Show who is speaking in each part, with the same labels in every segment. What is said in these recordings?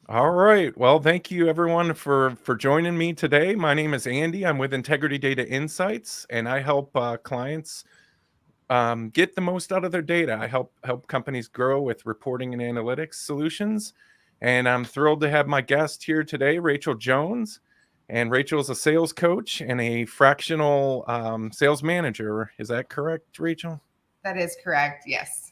Speaker 1: All right. Well, thank you everyone for joining me today. My name is Andy. I'm with Integrity Data Insights, and I help clients get the most out of their data. I help companies grow with reporting and analytics solutions. And I'm thrilled to have my guest here today, Rachel Jones. And Rachel is a sales coach and a fractional sales manager. Is that correct, Rachel?
Speaker 2: That is correct. Yes.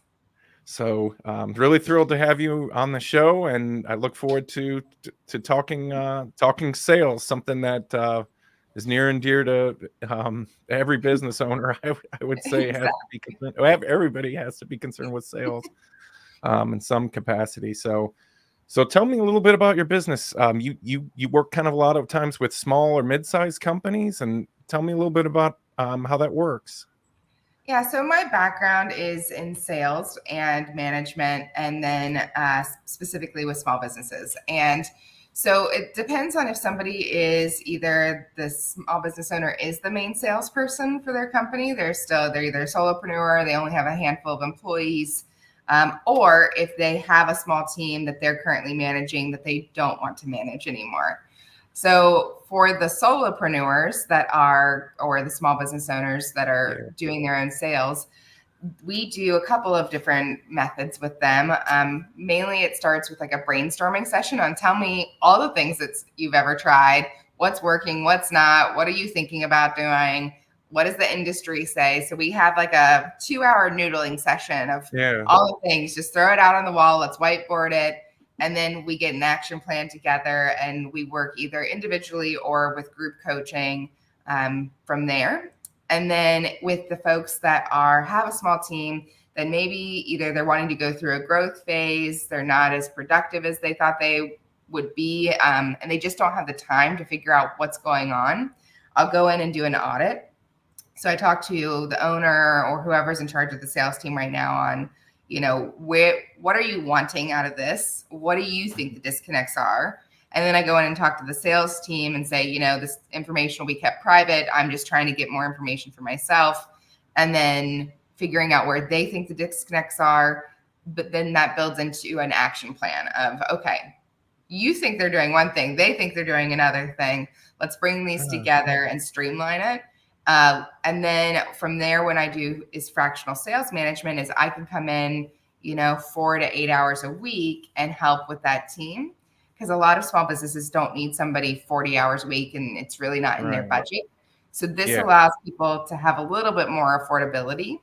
Speaker 1: So really thrilled to have you on the show, and I look forward to talking sales, something that is near and dear to every business owner. I would say has to
Speaker 2: Exactly.
Speaker 1: be concerned. Everybody has to be concerned with sales in some capacity. So tell me a little bit about your business. You work kind of a lot of times with small or mid-sized companies, and tell me a little bit about how that works.
Speaker 2: Yeah. So my background is in sales and management, and then specifically with small businesses. And so it depends on if somebody is either the small business owner is the main salesperson for their company. They're either a solopreneur, they only have a handful of employees, or if they have a small team that they're currently managing that they don't want to manage anymore. So for the solopreneurs that are, or the small business owners that are
Speaker 1: Yeah.
Speaker 2: doing their own sales, we do a couple of different methods with them. Mainly it starts with like a brainstorming session on tell me all the things that you've ever tried, what's working, what's not, what are you thinking about doing? What does the industry say? So we have like a 2 hour noodling session of
Speaker 1: Yeah.
Speaker 2: all the things, just throw it out on the wall. Let's whiteboard it. And then we get an action plan together and we work either individually or with group coaching from there. And then with the folks that have a small team, then maybe either they're wanting to go through a growth phase, they're not as productive as they thought they would be, and they just don't have the time to figure out what's going on. I'll go in and do an audit. So I talk to the owner or whoever's in charge of the sales team right now on, what are you wanting out of this? What do you think the disconnects are? And then I go in and talk to the sales team and say, this information will be kept private. I'm just trying to get more information for myself. And then figuring out where they think the disconnects are. But then that builds into an action plan of, okay, you think they're doing one thing, they think they're doing another thing. Let's bring these together and streamline it. And then from there, when I do is fractional sales management, is I can come in, 4 to 8 hours a week and help with that team. Because a lot of small businesses don't need somebody 40 hours a week and it's really not in their
Speaker 1: Right.
Speaker 2: budget. So this
Speaker 1: Yeah.
Speaker 2: allows people to have a little bit more affordability.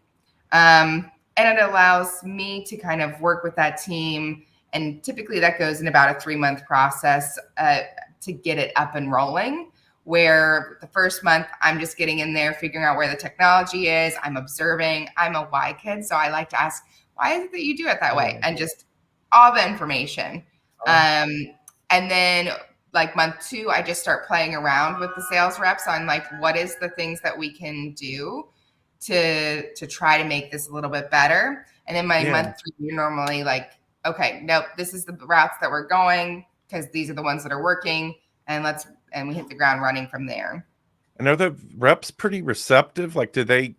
Speaker 2: And it allows me to kind of work with that team. And typically that goes in about a 3-month process to get it up and rolling, where the first month I'm just getting in there, figuring out where the technology is. I'm observing. I'm a why kid. So I like to ask, why is it that you do it that way?
Speaker 1: Yeah.
Speaker 2: And just all the information.
Speaker 1: Uh,
Speaker 2: Um, and then like month 2, I just start playing around with the sales reps on like, what is the things that we can do to try to make this a little bit better. And then my
Speaker 1: yeah.
Speaker 2: month 3, you're normally like, okay, nope, this is the routes that we're going because these are the ones that are working. And we hit the ground running from there.
Speaker 1: And are the reps pretty receptive? Like, do they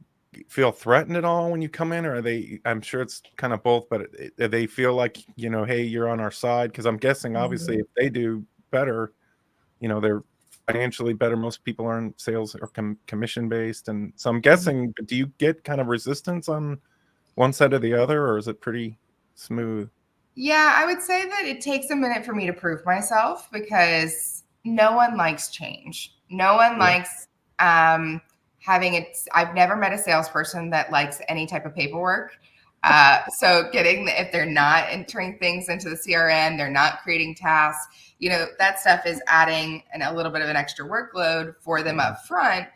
Speaker 1: feel threatened at all when you come in, or are they? I'm sure it's kind of both, but do they feel like hey, you're on our side? Because I'm guessing, obviously, if they do better, they're financially better. Most people aren't sales or commission based, and so I'm guessing. But do you get kind of resistance on one side or the other, or is it pretty smooth?
Speaker 2: Yeah, I would say that it takes a minute for me to prove myself because no one likes change. No one
Speaker 1: Yeah.
Speaker 2: likes having it. I've never met a salesperson that likes any type of paperwork. So if they're not entering things into the CRM, they're not creating tasks, that stuff is adding a little bit of an extra workload for them
Speaker 1: Yeah.
Speaker 2: up front.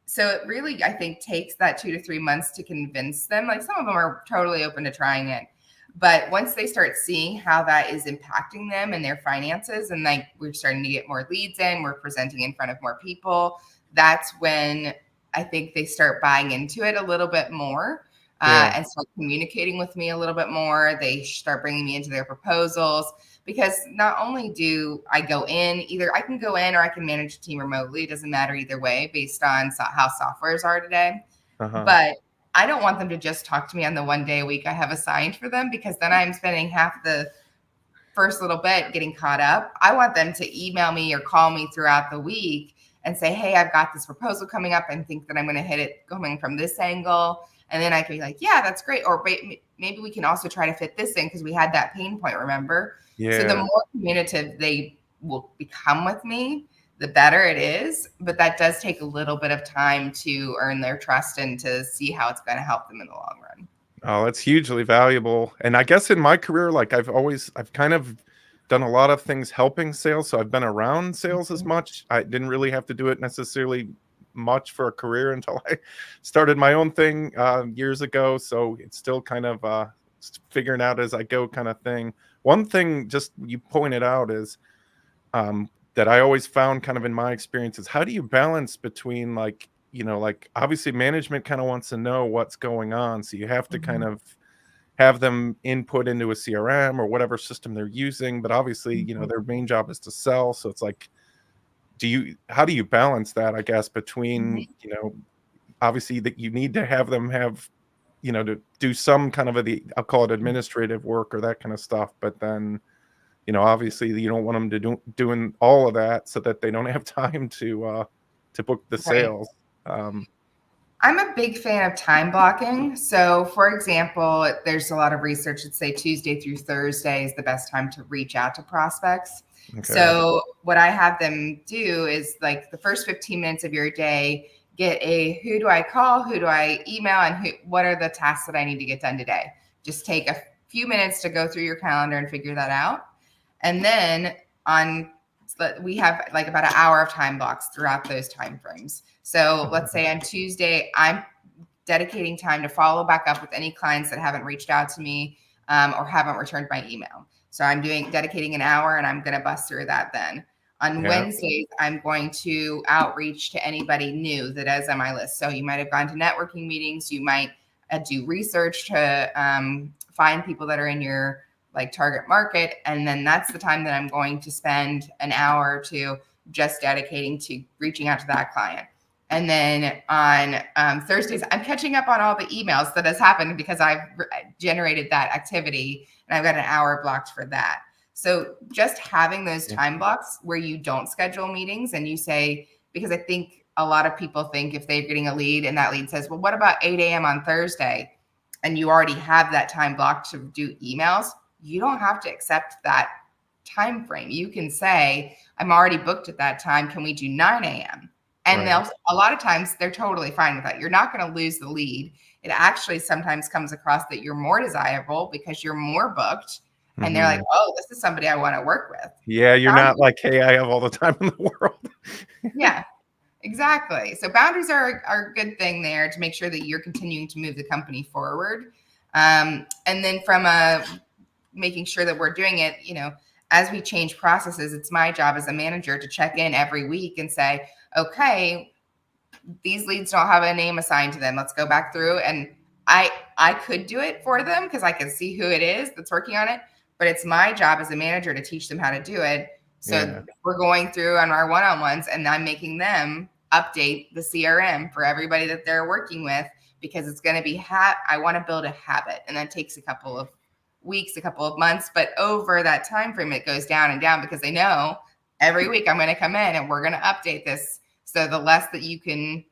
Speaker 2: So it really, I think, takes that 2 to 3 months to convince them. Like some of them are totally open to trying it. But once they start seeing how that is impacting them and their finances, and like we're starting to get more leads in, we're presenting in front of more people, that's when I think they start buying into it a little bit more
Speaker 1: Yeah.
Speaker 2: and start communicating with me a little bit more. They start bringing me into their proposals because not only do I go in, either I can go in or I can manage a team remotely. It doesn't matter either way based on how softwares are today.
Speaker 1: Uh-huh.
Speaker 2: But I don't want them to just talk to me on the one day a week I have assigned for them because then I'm spending half the first little bit getting caught up. I want them to email me or call me throughout the week and say, hey, I've got this proposal coming up and think that I'm going to hit it coming from this angle. And then I can be like, yeah, that's great. Or maybe we can also try to fit this in because we had that pain point, remember?
Speaker 1: Yeah.
Speaker 2: So the more communicative they will become with me, the better it is. But that does take a little bit of time to earn their trust and to see how it's going to help them in the long run.
Speaker 1: Oh, it's hugely valuable. And I guess in my career, like I've kind of done a lot of things helping sales. So I've been around sales as much. I didn't really have to do it necessarily much for a career until I started my own thing years ago. So it's still kind of figuring out as I go kind of thing. One thing just you pointed out is that I always found kind of in my experience is how do you balance between like, like obviously management kind of wants to know what's going on. So you have to kind of have them input into a CRM or whatever system they're using. But obviously, their main job is to sell. So it's like, how do you balance that, I guess, between, obviously that you need to have them have, to do some kind of I'll call it administrative work or that kind of stuff. But then, obviously you don't want them to doing all of that so that they don't have time to book the sales.
Speaker 2: I'm a big fan of time blocking. So for example, there's a lot of research that say Tuesday through Thursday is the best time to reach out to prospects. Okay. So what I have them do is like the first 15 minutes of your day, get who do I call, who do I email, and what are the tasks that I need to get done today? Just take a few minutes to go through your calendar and figure that out. And then we have like about an hour of time blocks throughout those time frames. So let's say on Tuesday, I'm dedicating time to follow back up with any clients that haven't reached out to me or haven't returned my email. So I'm dedicating an hour and I'm going to bust through that then. On Wednesdays, I'm going to outreach to anybody new that is on my list. So you might have gone to networking meetings. You might do research to find people that are in your like target market. And then that's the time that I'm going to spend an hour or two just dedicating to reaching out to that client. And then on Thursdays, I'm catching up on all the emails that has happened because I've generated that activity and I've got an hour blocked for that. So just having those time blocks where you don't schedule meetings and you say, because I think a lot of people think if they're getting a lead and that lead says, well, what about 8 a.m. on Thursday? And you already have that time blocked to do emails. You don't have to accept that time frame. You can say, I'm already booked at that time. Can we do 9 a.m.? And a lot of times they're totally fine with that. You're not going to lose the lead. It actually sometimes comes across that you're more desirable because you're more booked. And they're like, oh, this is somebody I want to work with.
Speaker 1: Yeah, you're not like, hey, I have all the time in the world.
Speaker 2: Yeah, exactly. So boundaries are a good thing there to make sure that you're continuing to move the company forward. And then from making sure that we're doing it, as we change processes, it's my job as a manager to check in every week and say, okay, these leads don't have a name assigned to them. Let's go back through. And I could do it for them because I can see who it is that's working on it. But it's my job as a manager to teach them how to do it. So we're going through on our one-on-ones and I'm making them update the CRM for everybody that they're working with because it's going to be I want to build a habit. And that takes a couple of weeks, a couple of months. But over that time frame, it goes down and down because they know every week I'm going to come in and we're going to update this. So the less that you can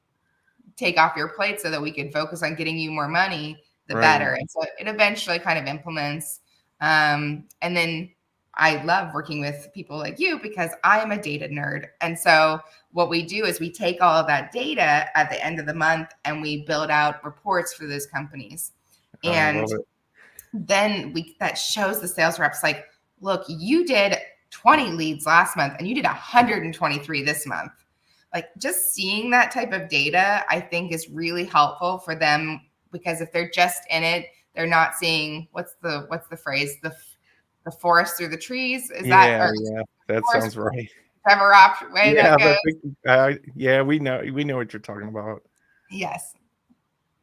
Speaker 2: take off your plate so that we can focus on getting you more money, the better. And so it eventually kind of implements. And then I love working with people like you because I'm a data nerd. And so what we do is we take all of that data at the end of the month and we build out reports for those companies. And then that shows the sales reps like, look, you did 20 leads last month and you did 123 this month. Like just seeing that type of data, I think is really helpful for them because if they're just in it, they're not seeing what's the phrase, the forest through the trees. Is that
Speaker 1: sounds right.
Speaker 2: Whichever way that goes.
Speaker 1: We know what you're talking about.
Speaker 2: Yes.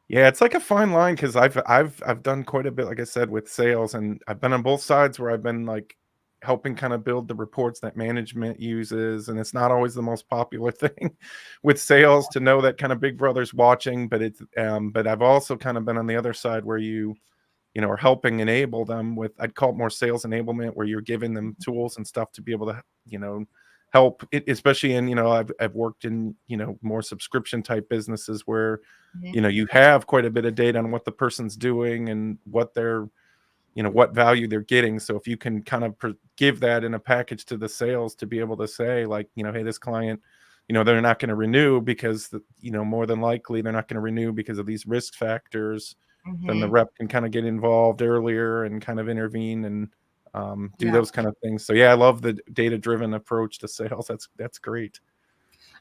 Speaker 1: Yeah, it's like a fine line because I've done quite a bit, like I said, with sales, and I've been on both sides where I've been like helping kind of build the reports that management uses, and it's not always the most popular thing with sales to know that kind of Big Brother's watching, but it's but I've also kind of been on the other side where you or helping enable them with, I'd call it more sales enablement, where you're giving them tools and stuff to be able to, help it, especially in, I've worked in, more subscription type businesses where,
Speaker 2: Mhm.
Speaker 1: you have quite a bit of data on what the person's doing and what they're, what value they're getting. So if you can kind of give that in a package to the sales to be able to say, like, hey, this client, they're not going to renew because more than likely they're not going to renew because of these risk factors, then the
Speaker 2: Mhm.
Speaker 1: rep can kind of get involved earlier and kind of intervene and do
Speaker 2: Yeah.
Speaker 1: those kind of things. So yeah, I love the data driven approach to sales. That's great.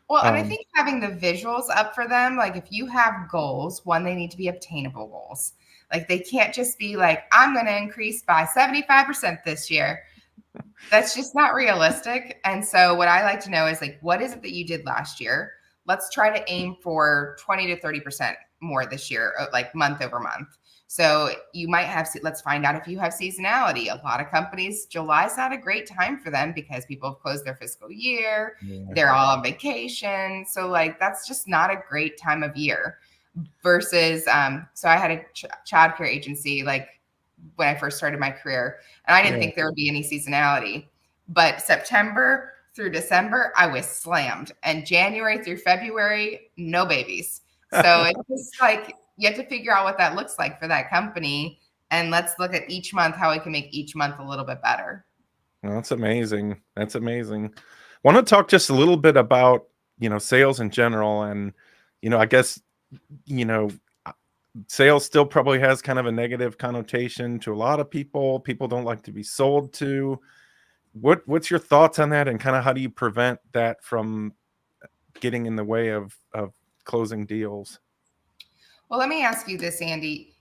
Speaker 2: Well, and I
Speaker 1: Um,
Speaker 2: think having the visuals up for them, like if you have goals, one, they need to be obtainable goals. Like they can't just be like, I'm going to increase by 75% this year. That's just not realistic. And so what I like to know is like, what is it that you did last year? Let's try to aim for 20 to 30% more this year, like month over month. So you might have, let's find out if you have seasonality. A lot of companies, July's not a great time for them because people have closed their fiscal year.
Speaker 1: yeah.
Speaker 2: They're all on vacation. So like, that's just not a great time of year versus, so I had a childcare agency, like when I first started my career, and I didn't
Speaker 1: Yeah.
Speaker 2: think there would be any seasonality. But September through December, I was slammed, and January through February, no babies. So it's just like you have to figure out what that looks like for that company, and let's look at each month how we can make each month a little bit better.
Speaker 1: Well, that's amazing. That's amazing. Want to talk just a little bit about, sales in general. And, I guess, you know, uh, sales still probably has kind of a negative connotation to a lot of people. People don't like to be sold to. What's your thoughts on that, and kind of how do you prevent that from getting in the way of closing deals?
Speaker 2: Well, let me ask you this, Andy.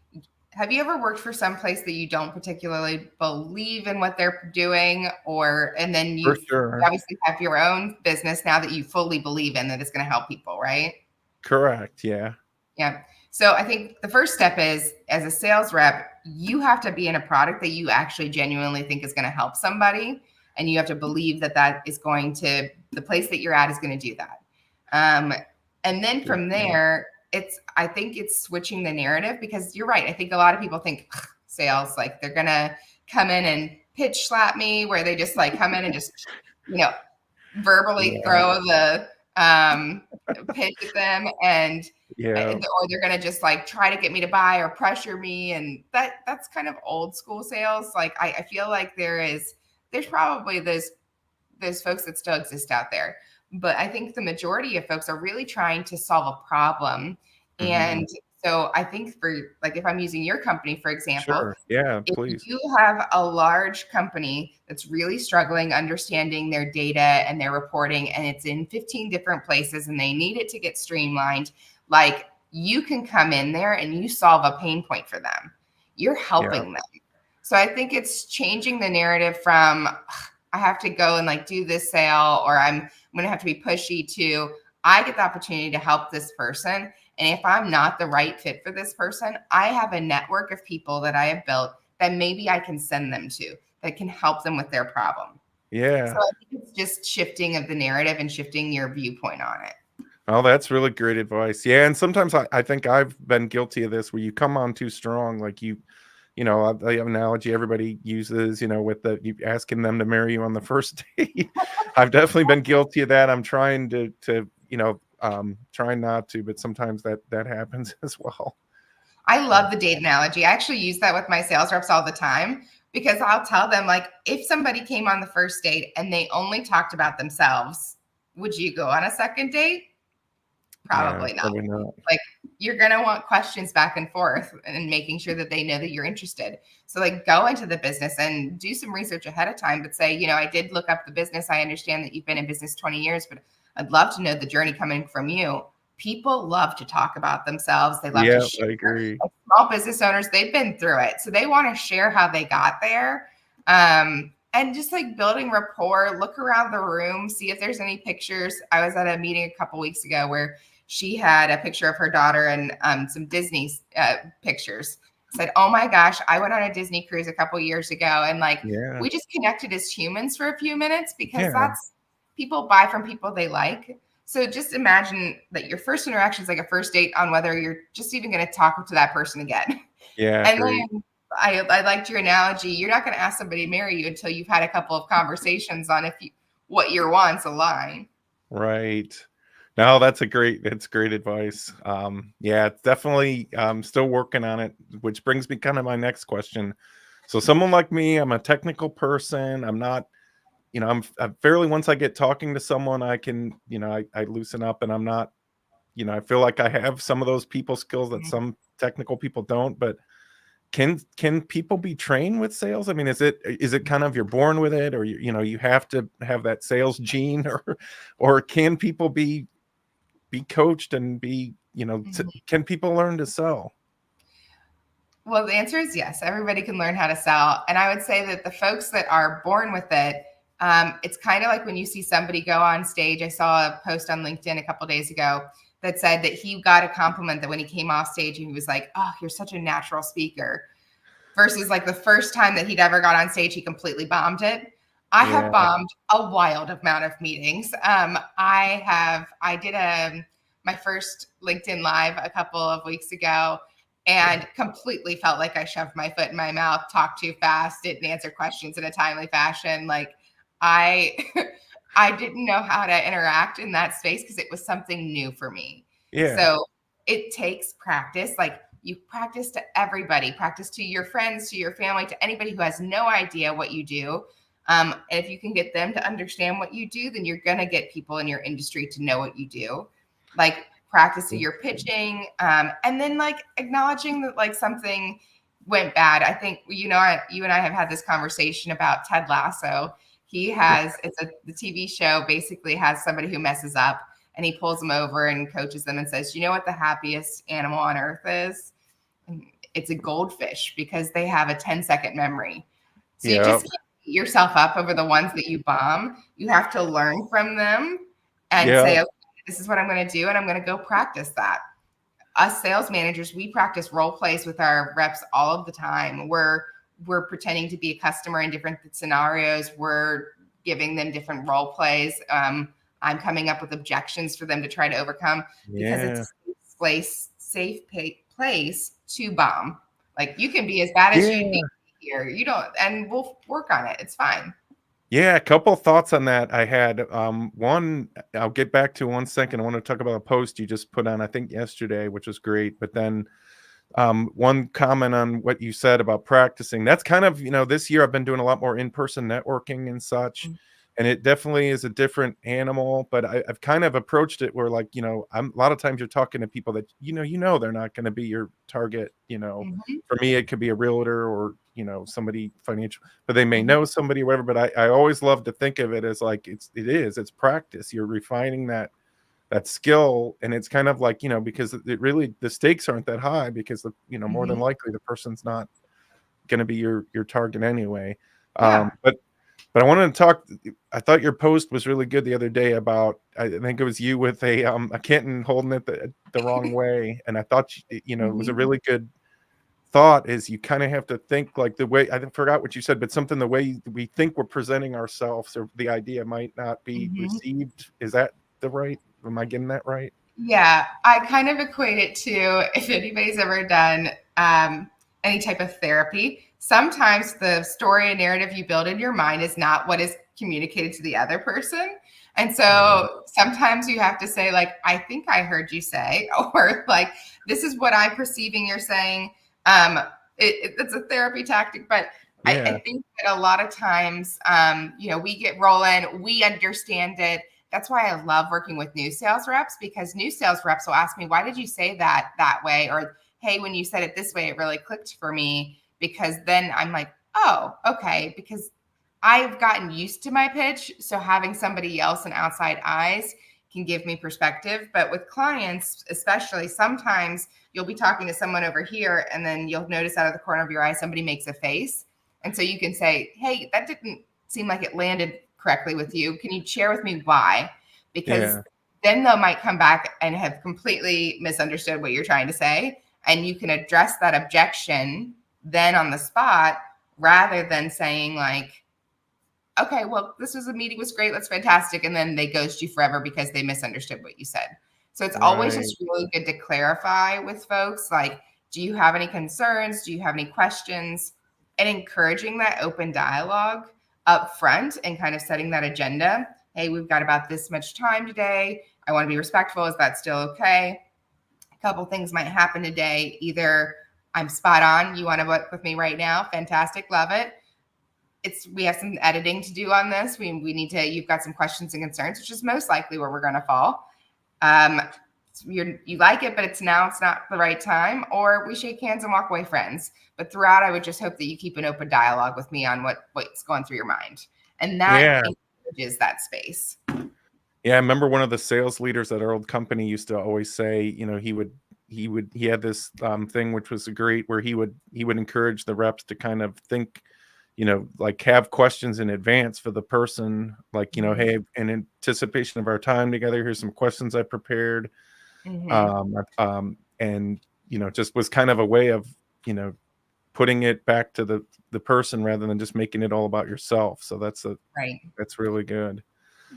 Speaker 2: Have you ever worked for some place that you don't particularly believe in what they're doing, or and then
Speaker 1: For
Speaker 2: you
Speaker 1: sure.
Speaker 2: obviously have your own business now that you fully believe in that it's going to help people, right?
Speaker 1: Correct. Yeah.
Speaker 2: Yeah. So I think the first step is, as a sales rep, you have to be in a product that you actually genuinely think is going to help somebody. And you have to believe that that is going to, the place that you're at is going to do that. Um, and then
Speaker 1: Good
Speaker 2: from
Speaker 1: point.
Speaker 2: there, I think it's switching the narrative, because you're right. I think a lot of people think sales, like they're going to come in and pitch slap me, where they just like come in and just, you know, verbally
Speaker 1: Yeah.
Speaker 2: throw the pitch at them, and
Speaker 1: Yeah.
Speaker 2: or they're gonna just like try to get me to buy or pressure me, and that's kind of old school sales. Like I feel like there's probably those folks that still exist out there, but I think the majority of folks are really trying to solve a problem.
Speaker 1: Hmm.
Speaker 2: And so I think, for like, if I'm using your company for example,
Speaker 1: Sure. Yeah.
Speaker 2: if
Speaker 1: Please.
Speaker 2: you have a large company that's really struggling understanding their data and their reporting, and it's in 15 different places and they need it to get streamlined, like, you can come in there and you solve a pain point for them. You're
Speaker 1: Yeah.
Speaker 2: helping them. So I think it's changing the narrative from, I have to go and like do this sale, or I'm going to have to be pushy, to I get the opportunity to help this person. And if I'm not the right fit for this person, I have a network of people that I have built that maybe I can send them to, that can help them with their problem. So
Speaker 1: Yeah.
Speaker 2: I think it's just shifting of the narrative and shifting your viewpoint on it.
Speaker 1: Oh, that's really great advice. Yeah, and sometimes I think I've been guilty of this, where you come on too strong, like the analogy everybody uses, with the you asking them to marry you on the first date. I've definitely been guilty of that. I'm trying to trying not to, but sometimes that happens as well.
Speaker 2: I
Speaker 1: So,
Speaker 2: love the date analogy. I actually use that with my sales reps all the time, because I'll tell them, like, if somebody came on the first date and they only talked about themselves, would you go on a second date?
Speaker 1: yeah,
Speaker 2: Probably not.
Speaker 1: probably not.
Speaker 2: Like, you're going to want questions back and forth and making sure that they know that you're interested. So like, go into the business and do some research ahead of time, but say, I did look up the business. I understand that you've been in business 20 years, but I'd love to know the journey coming from you. People love to talk about themselves. They love to
Speaker 1: Yeah,
Speaker 2: share.
Speaker 1: I agree.
Speaker 2: Like, small business owners, they've been through it. So they want to share how they got there. And just like building rapport, look around the room, see if there's any pictures. I was at a meeting a couple weeks ago where she had a picture of her daughter and some Disney pictures. Said, "Oh my gosh, I went on a Disney cruise a couple years ago, and like,
Speaker 1: Yeah.
Speaker 2: we just connected as humans for a few minutes, because
Speaker 1: Yeah.
Speaker 2: that's, people buy from people they like." So just imagine that your first interaction is like a first date, on whether you're just even going to talk to that person again.
Speaker 1: Yeah,
Speaker 2: And
Speaker 1: great.
Speaker 2: then I liked your analogy. You're not going to ask somebody to marry you until you've had a couple of conversations on what your wants align.
Speaker 1: Right. No, that's great advice. Yeah, it's definitely still working on it, which brings me kind of my next question. So someone like me, I'm a technical person. I'm not, I'm fairly once I get talking to someone, I can, I loosen up and I'm not, I feel like I have some of those people skills that some technical people don't, but can people be trained with sales? I mean, is it kind of you're born with it, or you have to have that sales gene, or can people be coached and
Speaker 2: Mhm.
Speaker 1: can people learn to sell?
Speaker 2: Well, the answer is yes. Everybody can learn how to sell. And I would say that the folks that are born with it, it's kind of like when you see somebody go on stage. I saw a post on LinkedIn a couple of days ago that said that he got a compliment that when he came off stage, and he was like, "Oh, you're such a natural speaker." Versus like the first time that he'd ever got on stage, he completely bombed it. I have
Speaker 1: Yeah,
Speaker 2: bombed a wild amount of meetings. I did my first LinkedIn Live a couple of weeks ago,
Speaker 1: yeah,
Speaker 2: and completely felt like I shoved my foot in my mouth, talked too fast, didn't answer questions in a timely fashion. Like I I didn't know how to interact in that space because it was something new for me.
Speaker 1: yeah,
Speaker 2: So it takes practice. Like you practice to everybody, practice to your friends, to your family, to anybody who has no idea what you do. And if you can get them to understand what you do, then you're going to get people in your industry to know what you do. Like practice to your pitching, and then like acknowledging that like something went bad. I think you and I have had this conversation about Ted Lasso. He has the TV show basically has somebody who messes up, and he pulls them over and coaches them and says, "You know what the happiest animal on earth is? It's a goldfish because they have a 10-second memory." So you
Speaker 1: yeah,
Speaker 2: just can't beat yourself up over the ones that you bomb. You have to learn from them and
Speaker 1: yeah,
Speaker 2: say, "Okay, this is what I'm going to do, and I'm going to go practice that." Us sales managers, we practice role plays with our reps all of the time. We're pretending to be a customer in different scenarios. We're giving them different role plays. I'm coming up with objections for them to try to overcome because it's a
Speaker 1: yeah,
Speaker 2: safe place to bomb. Like you can be as bad as you need
Speaker 1: yeah.
Speaker 2: to be here. You don't, and we'll work on it. It's fine.
Speaker 1: Yeah, a couple thoughts on that I had. One, I'll get back to 1 second. I want to talk about a post you just put on, I think yesterday, which was great. But then one comment on what you said about practicing. That's kind of, this year I've been doing a lot more in-person networking and such. And it definitely is a different animal, but I've kind of approached it where like, a lot of times you're talking to people that, they're not going to be your target,
Speaker 2: Mm-hmm,
Speaker 1: for me, it could be a realtor or, somebody financial, but they may
Speaker 2: mm-hmm,
Speaker 1: know somebody, or whatever. But I always love to think of it as like, it's practice. You're refining that skill, and it's kind of like, because it really, the stakes aren't that high because more than
Speaker 2: mm-hmm.
Speaker 1: likely the person's not going to be your target anyway.
Speaker 2: Yeah.
Speaker 1: But I wanted to talk. I thought your post was really good the other day about, I think it was you with a kitten holding it the wrong way, and I thought it was a
Speaker 2: Mm-hmm,
Speaker 1: really good thought. Is you kind of have to think like the way, I forgot what you said, but something, the way we think we're presenting ourselves or the idea might not be
Speaker 2: mm-hmm.
Speaker 1: received. Is that the right? Am I getting that right?
Speaker 2: Yeah, I kind of equate it to if anybody's ever done any type of therapy, sometimes the story and narrative you build in your mind is not what is communicated to the other person. And
Speaker 1: Right.
Speaker 2: so sometimes you have to say, like, I think I heard you say, or like, this is what I'm perceiving you're saying. Um, it's a therapy tactic, but I
Speaker 1: Yeah.
Speaker 2: think that a lot of times, we get rolling, we understand it. That's why I love working with new sales reps, because new sales reps will ask me, why did you say that way? Or, hey, when you said it this way, it really clicked for me. Because then I'm like, oh, okay. Because I've gotten used to my pitch. So having somebody else and outside eyes can give me perspective. But with clients, especially, sometimes you'll be talking to someone over here and then you'll notice out of the corner of your eye, somebody makes a face. And so you can say, hey, that didn't seem like it landed correctly with you. Can you share with me why? Because
Speaker 1: Yeah.
Speaker 2: then they might come back and have completely misunderstood what you're trying to say. And you can address that objection then on the spot rather than saying, like, okay, well, this was a meeting was great. That's fantastic. And then they ghost you forever because they misunderstood what you said. So it's always
Speaker 1: Right.
Speaker 2: just really good to clarify with folks, like, do you have any concerns? Do you have any questions? and encouraging that open dialogue up front and kind of setting that agenda. Hey, we've got about this much time today. I want to be respectful. Is that still okay? A couple things might happen today. Either I'm spot on. You want to work with me right now? Fantastic. Love it. We have some editing to do on this. We need to, you've got some questions and concerns, which is most likely where we're going to fall. You like it, but it's not the right time, or we shake hands and walk away friends. But throughout, I would just hope that you keep an open dialogue with me on what's going through your mind. And that encourages that space.
Speaker 1: Yeah, I remember one of the sales leaders at our old company used to always say, he had this thing which was great, where he would encourage the reps to kind of think, like have questions in advance for the person, like, hey, in anticipation of our time together, here's some questions I prepared. And just was kind of a way of putting it back to the person rather than just making it all about yourself. So that's really good.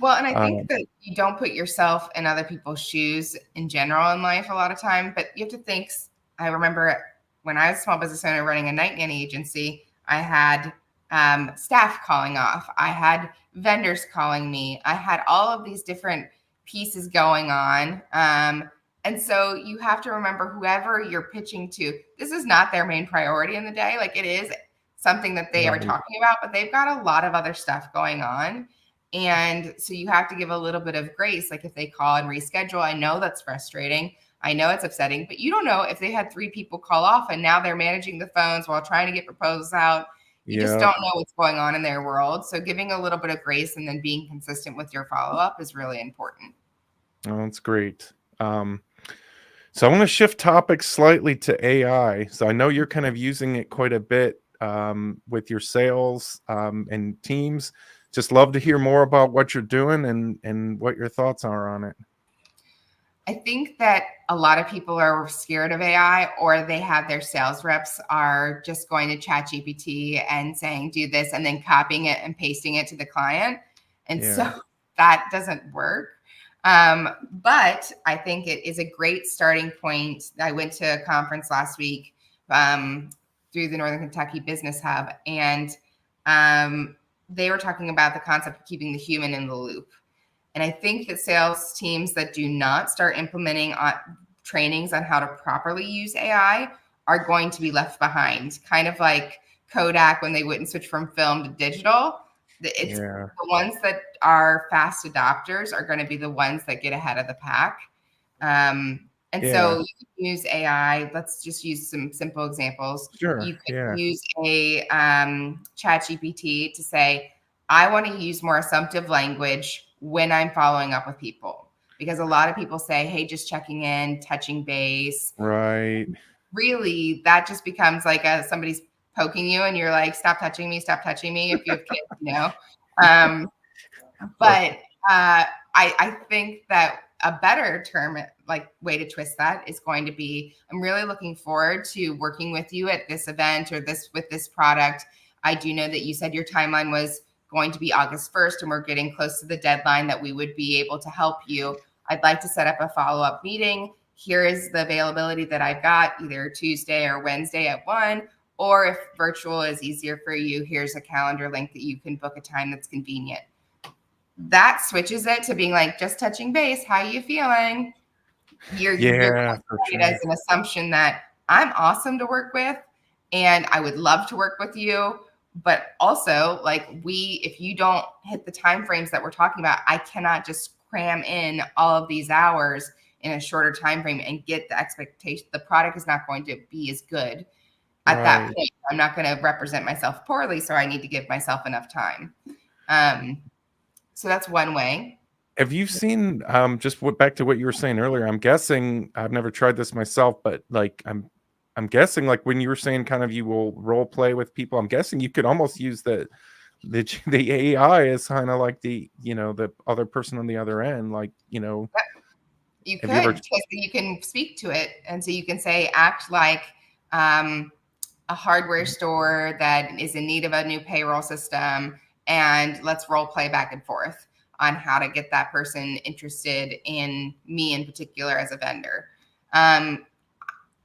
Speaker 2: Well, and I think that you don't put yourself in other people's shoes in general in life a lot of time, but you have to think. I remember when I was a small business owner running a night nanny agency, I had staff calling off. I had vendors calling me. I had all of these different pieces going on. And so you have to remember, whoever you're pitching to, this is not their main priority in the day. Like, it is something that they are talking about, but they've got a lot of other stuff going on. And so you have to give a little bit of grace. Like, if they call and reschedule, I know that's frustrating. I know it's upsetting, but you don't know if they had 3 people call off and now they're managing the phones while trying to get proposals out. You just don't know what's going on in their world. So giving a little bit of grace and then being consistent with your follow-up is really important.
Speaker 1: Oh, that's great. So I want to shift topics slightly to AI. So I know you're kind of using it quite a bit with your sales and teams. Just love to hear more about what you're doing and what your thoughts are on it.
Speaker 2: I think that a lot of people are scared of AI, or they have their sales reps are just going to ChatGPT and saying, do this, and then copying it and pasting it to the client. And so that doesn't work. But I think it is a great starting point. I went to a conference last week through the Northern Kentucky Business Hub, and they were talking about the concept of keeping the human in the loop. And I think that sales teams that do not start implementing trainings on how to properly use AI are going to be left behind, kind of like Kodak when they wouldn't switch from film to digital. The ones that are fast adopters are going to be the ones that get ahead of the pack. So you can use AI. Let's just use some simple examples. You can use a ChatGPT to say, I want to use more assumptive language when I'm following up with people, because a lot of people say, hey, just checking in, touching base.
Speaker 1: Right.
Speaker 2: Really, that just becomes like somebody's poking you and you're like, stop touching me if you have kids, But I think that a better term, like way to twist that, is going to be, I'm really looking forward to working with you at this event or with this product. I do know that you said your timeline was going to be August 1st, and we're getting close to the deadline that we would be able to help you. I'd like to set up a follow-up meeting. Here is the availability that I've got, either Tuesday or Wednesday at 1, or if virtual is easier for you, here's a calendar link that you can book a time that's convenient. That switches it to being like, just touching base. How you feeling? You're it as an assumption that I'm awesome to work with and I would love to work with you. But also, like, if you don't hit the timeframes that we're talking about, I cannot just cram in all of these hours in a shorter time frame and get the expectation. The product is not going to be as good at that point. I'm not going to represent myself poorly, so I need to give myself enough time. So that's one way.
Speaker 1: Have you seen just back to what you were saying earlier? I'm guessing, I've never tried this myself, but like I'm guessing, like when you were saying kind of you will role play with people, I'm guessing you could almost use the AI as kind of like the other person on the other end, like
Speaker 2: you could, you can speak to it, and so you can say, act like a hardware store that is in need of a new payroll system, and let's role play back and forth on how to get that person interested in me in particular as a vendor.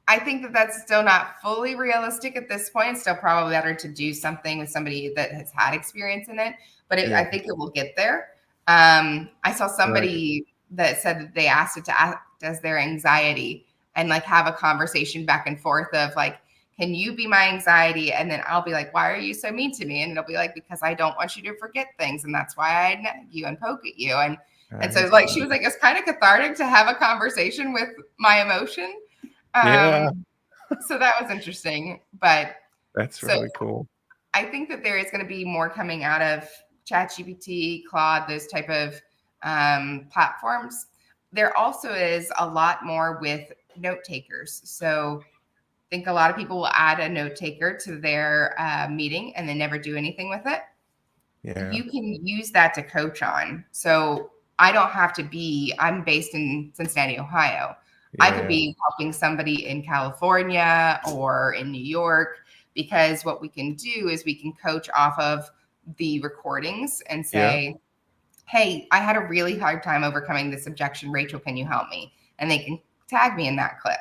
Speaker 2: I think that that's still not fully realistic at this point. It's still probably better to do something with somebody that has had experience in it, but
Speaker 1: Yeah.
Speaker 2: I think it will get there. I saw
Speaker 1: Right.
Speaker 2: somebody that said that they asked it to act as their anxiety and like have a conversation back and forth of like, can you be my anxiety? And then I'll be like, why are you so mean to me? And it'll be like, because I don't want you to forget things. And that's why I nag you and poke at you. And so
Speaker 1: Nice.
Speaker 2: like, she was like, it's kind of cathartic to have a conversation with my emotion.
Speaker 1: Yeah,
Speaker 2: So that was interesting. But
Speaker 1: that's
Speaker 2: so
Speaker 1: really cool.
Speaker 2: I think that there is going to be more coming out of ChatGPT, Claude, those type of platforms. There also is a lot more with note takers. So I think a lot of people will add a note taker to their meeting and then never do anything with it.
Speaker 1: Yeah.
Speaker 2: You can use that to coach on. So I don't have to be, I'm based in Cincinnati, Ohio. I could
Speaker 1: Yeah.
Speaker 2: be helping somebody in California or in New York, because what we can do is we can coach off of the recordings and
Speaker 1: Yeah.
Speaker 2: say, hey, I had a really hard time overcoming this objection. Rachel, can you help me? And they can tag me in that clip.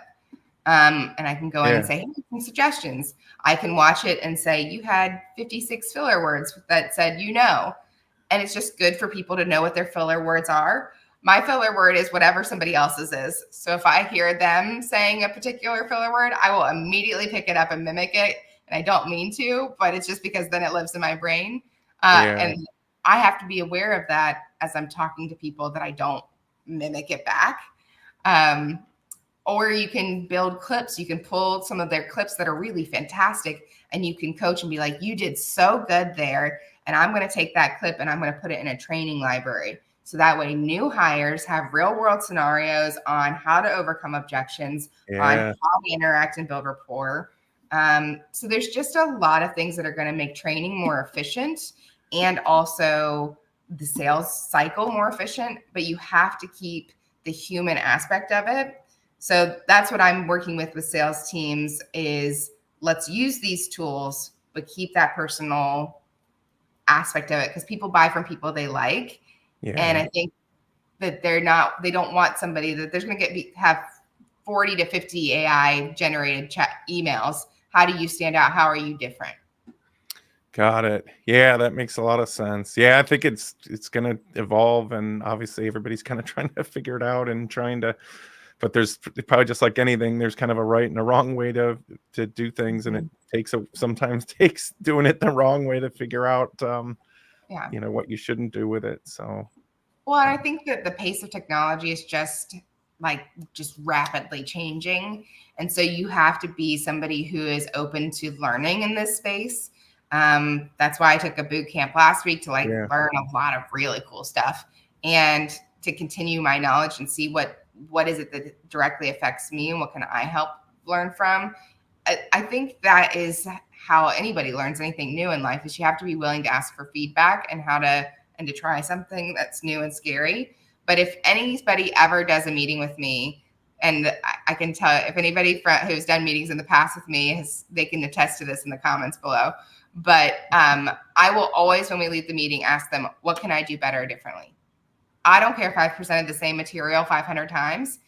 Speaker 2: And I can go in and
Speaker 1: Yeah.
Speaker 2: say, hey, some suggestions. I can watch it and say, you had 56 filler words that said, and it's just good for people to know what their filler words are. My filler word is whatever somebody else's is. So if I hear them saying a particular filler word, I will immediately pick it up and mimic it. And I don't mean to, but it's just because then it lives in my brain.
Speaker 1: Yeah.
Speaker 2: And I have to be aware of that as I'm talking to people, that I don't mimic it back. Or you can build clips. You can pull some of their clips that are really fantastic, and you can coach and be like, you did so good there. And I'm going to take that clip and I'm going to put it in a training library. So that way new hires have real world scenarios on how to overcome objections, on how
Speaker 1: Yeah.
Speaker 2: to interact and build rapport. So there's just a lot of things that are going to make training more efficient, and also the sales cycle more efficient, but you have to keep the human aspect of it. So that's what I'm working with sales teams is, let's use these tools, but keep that personal aspect of it, because people buy from people they like. And
Speaker 1: Yeah.
Speaker 2: I think that they don't want somebody that there's going to have 40 to 50 AI generated chat emails. How do you stand out? How are you different?
Speaker 1: Got it. Yeah, that makes a lot of sense. Yeah, I think it's gonna evolve, and obviously everybody's kind of trying to figure it out and trying to, but there's probably, just like anything, there's kind of a right and a wrong way to do things, and it sometimes takes doing it the wrong way to figure out
Speaker 2: Yeah.
Speaker 1: what you shouldn't do with it. So
Speaker 2: Well, and I
Speaker 1: uh,
Speaker 2: think that the pace of technology is just rapidly changing. And so you have to be somebody who is open to learning in this space. That's why I took a boot camp last week to
Speaker 1: yeah,
Speaker 2: learn a lot of really cool stuff, and to continue my knowledge and see what is it that directly affects me and what can I help learn from. I think that is how anybody learns anything new in life, is you have to be willing to ask for feedback and to try something that's new and scary. But if anybody ever does a meeting with me, and I can tell, if anybody who's done meetings in the past with me, they can attest to this in the comments below. But I will always, when we leave the meeting, ask them, what can I do better or differently? I don't care if I've presented the same material 500 times.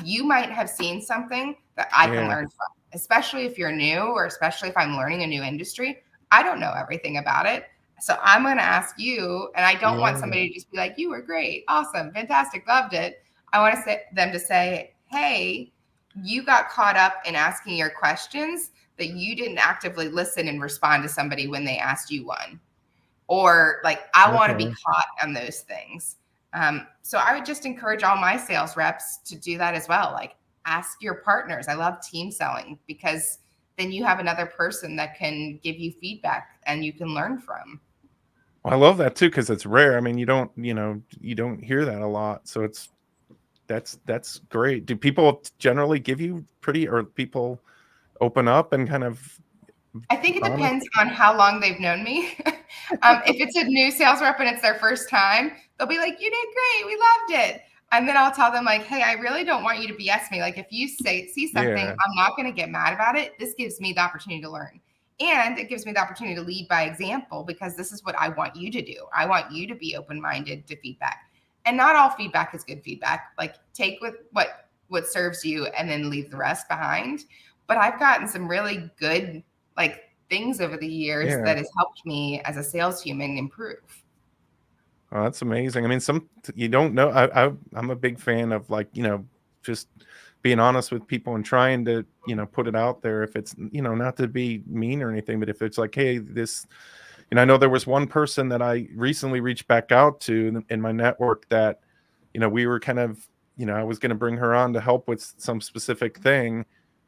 Speaker 2: You might have seen something that I can
Speaker 1: yeah,
Speaker 2: learn from, especially if you're new, or especially if I'm learning a new industry. I don't know everything about it. So I'm going to ask you, and I don't want
Speaker 1: yeah,
Speaker 2: somebody to just be like, you were great, awesome, fantastic, loved it. I want them to say, hey, you got caught up in asking your questions that you didn't actively listen and respond to somebody when they asked you one. Or like, I want to be
Speaker 1: okay.
Speaker 2: caught on those things. So I would just encourage all my sales reps to do that as well. Like, ask your partners. I love team selling, because then you have another person that can give you feedback and you can learn from.
Speaker 1: Well, I love that too, because it's rare. I mean, you don't hear that a lot. So that's great. Do people generally give you or people open up and kind of
Speaker 2: I think it
Speaker 1: honest?
Speaker 2: depends on how long they've known me. If it's a new sales rep and it's their first time, they'll be like, "You did great, we loved it." And then I'll tell them like, "Hey, I really don't want you to BS me. Like, if you see something,
Speaker 1: Yeah,
Speaker 2: I'm not going to get mad about it. This gives me the opportunity to learn, and it gives me the opportunity to lead by example, because this is what I want you to do. I want you to be open minded to feedback, and not all feedback is good feedback. Like, take with what what serves you and then leave the rest behind. But I've gotten some really good like things over the years
Speaker 1: Yeah.
Speaker 2: that has helped me as a sales human improve.
Speaker 1: Oh, that's amazing. I mean, you don't know. I'm a big fan of, like, just being honest with people and trying to, put it out there. If it's, not to be mean or anything, but if it's like, hey, this, I know there was one person that I recently reached back out to in my network that, we were kind of, I was going to bring her on to help with some specific thing.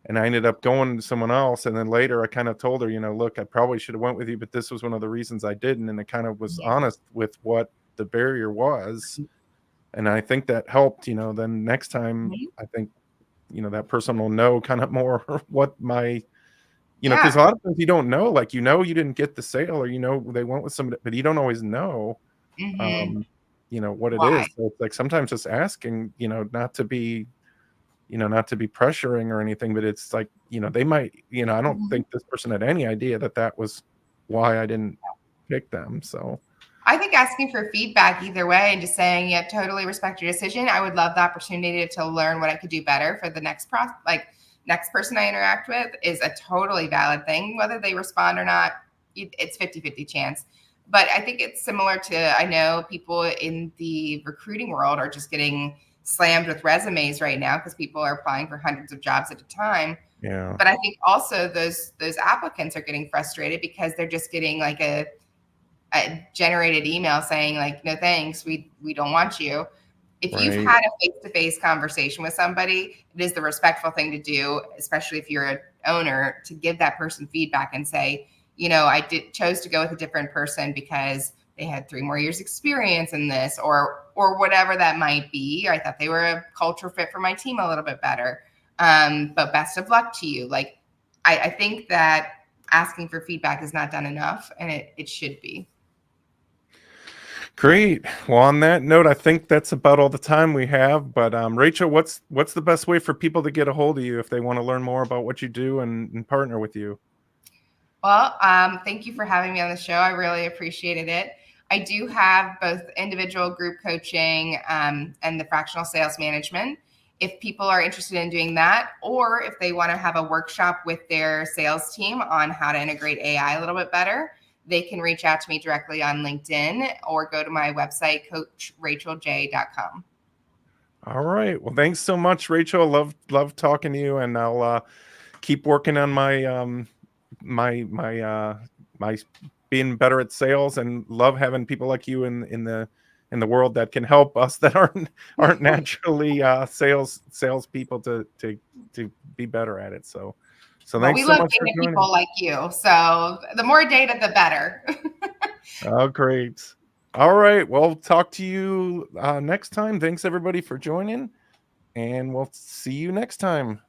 Speaker 1: And I ended up going to someone else. And then later I kind of told her, look, I probably should have went with you, but this was one of the reasons I didn't. And it kind of was
Speaker 2: Yeah.
Speaker 1: honest with what the barrier was. And I think that helped. Then next time,
Speaker 2: Mhm.
Speaker 1: I think, that person will know kind of more what my, because
Speaker 2: Yeah.
Speaker 1: a lot of times you don't know, like, you didn't get the sale, or, they went with somebody, but you don't always know,
Speaker 2: Hmm.
Speaker 1: um, what it
Speaker 2: Why?
Speaker 1: is. So it's like sometimes just asking, not to be pressuring or anything, but it's like, they might, I don't
Speaker 2: Mhm.
Speaker 1: think this person had any idea that that was why I didn't pick them. So
Speaker 2: I think asking for feedback either way and just saying, yeah, totally respect your decision. I would love the opportunity to learn what I could do better for the next person I interact with is a totally valid thing. Whether they respond or not, it's 50-50 chance. But I think it's similar to, I know people in the recruiting world are just getting slammed with resumes right now because people are applying for hundreds of jobs at a time.
Speaker 1: yeah,
Speaker 2: But I think also those applicants are getting frustrated because they're just getting like a generated email saying like, no thanks, we don't want you. If you've
Speaker 1: right,
Speaker 2: had a face-to-face conversation with somebody, it is the respectful thing to do, especially if you're an owner, to give that person feedback and say, I chose to go with a different person because they had 3 more years experience in this, or whatever that might be. I thought they were a culture fit for my team a little bit better. But best of luck to you. Like, I think that asking for feedback is not done enough, and it should be.
Speaker 1: great. Well, on that note, I think that's about all the time we have. But Rachel, what's the best way for people to get a hold of you if they want to learn more about what you do and partner with you?
Speaker 2: Well, thank you for having me on the show. I really appreciated it. I do have both individual group coaching and the fractional sales management. If people are interested in doing that, or if they want to have a workshop with their sales team on how to integrate AI a little bit better, they can reach out to me directly on LinkedIn or go to my website, coachrachelj.com.
Speaker 1: All right. Well, thanks so much, Rachel. Love talking to you, and I'll keep working on my being better at sales, and love having people like you in the world that can help us that aren't naturally sales people to be better at it. So
Speaker 2: Well,
Speaker 1: thanks
Speaker 2: we
Speaker 1: so
Speaker 2: love
Speaker 1: much for
Speaker 2: data
Speaker 1: joining.
Speaker 2: people like you. So the more data, the better.
Speaker 1: Oh, great. All right. Well, talk to you next time. Thanks everybody for joining, and we'll see you next time.